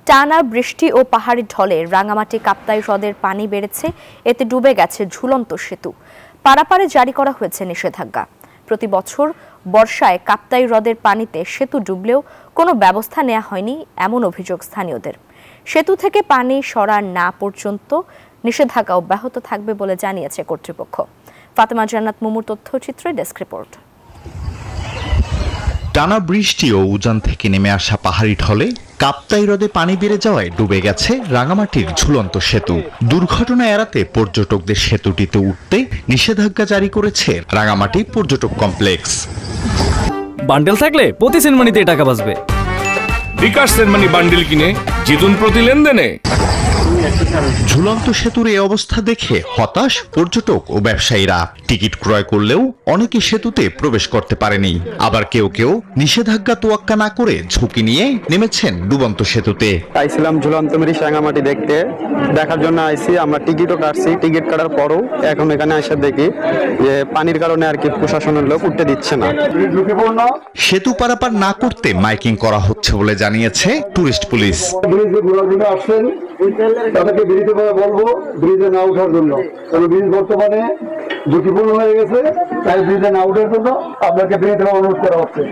টানা বৃষ্টি ও পাহাড়ি ঢলে রাঙামাটি কাপ্তাই হ্রদের পানি বেড়েছে, এতে ডুবে গেছে ঝুলন্ত সেতু। পারাপারে জারি করা হয়েছে নিষেধাজ্ঞা। প্রতি বছর বর্ষায় কাপ্তাই হ্রদের পানিতে সেতু ডুবলেও কোনো ব্যবস্থা নেওয়া হয়নি এমন অভিযোগ স্থানীয়দের। সেতু থেকে পানি সরা না পর্যন্ত নিষেধাজ্ঞা অব্যাহত থাকবে বলে জানিয়েছে কর্তৃপক্ষ। ফাতেমা জান্নাত মুমুর তথ্যচিত্রে ডেস্ক রিপোর্ট। টানা বৃষ্টি ও উজান থেকে নেমে আসা পাহাড়ি ঢলে কাপ্তাই হ্রদে পানি বেড়ে যাওয়ায় ডুবে গেছে রাঙামাটির ঝুলন্ত সেতু। দুর্ঘটনা এড়াতে পর্যটকদের সেতুটিতে উঠতে নিষেধাজ্ঞা জারি করেছে রাঙামাটি পর্যটক কমপ্লেক্স। বান্ডেল থাকলে প্রতি সেনমানিতে টাকা বাঁচবে। বিকাশ সেনমানি বান্ডেল কিনে জিতুন প্রতি লেনদেনে। ঝুলন্ত সেতুর এই অবস্থা দেখে হতাশ পর্যটক ও ব্যবসায়ীরা। টিকিট ক্রয় করলেও অনেকে সেতুতে প্রবেশ করতে পারেনি, আবার কেউ কেউ নিষেধাজ্ঞা তোয়াক্কা না করে ঝুঁকি নিয়ে নেমেছেন ডুবন্ত সেতুতে। আইছিলাম ঝুলন্ত ব্রিজ রাঙামাটি দেখার জন্য আইছি। আমরা টিকিটও কাটছি, টিকিট কাটার পরও এখন এখানে এসে দেখি যে পানির কারণে আর কি প্রশাসনের লোক উঠতে দিচ্ছে না। সেতু পারাপার না করতে মাইকিং করা হচ্ছে বলে জানিয়েছে টুরিস্ট পুলিশ। তাদেরকে ব্রিজে বলবো ব্রিজে না ওঠার জন্য, কারণ ব্রিজ বর্তমানে ঝুঁকিপূর্ণ হয়ে গেছে, তাই ব্রিজে না ওঠার জন্য আপনাকে ব্রিজে অনুরোধ করা হচ্ছে।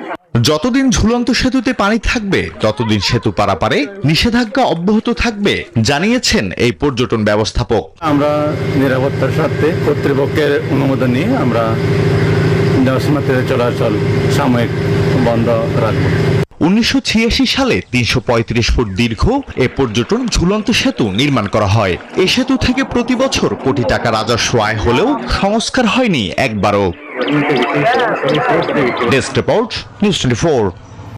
যতদিন ঝুলন্ত সেতুতে পানি থাকবে ততদিন সেতু পারাপারে নিষেধাজ্ঞা অব্যাহত থাকবে জানিয়েছেন এই পর্যটন ব্যবস্থাপক। আমরা নিরাপত্তার স্বার্থে কর্তৃপক্ষের অনুমোদন নিয়ে আমরা চলাচল সাময়িক বন্ধ রাখবো। 1986 সালে 335 ফুট দীর্ঘ এ পর্যটন ঝুলন্ত সেতু নির্মাণ করা হয়। এই সেতু থেকে প্রতি বছর কোটি টাকা রাজস্ব আয় হলেও সংস্কার হয়নি একবারও। Desk report, news 24।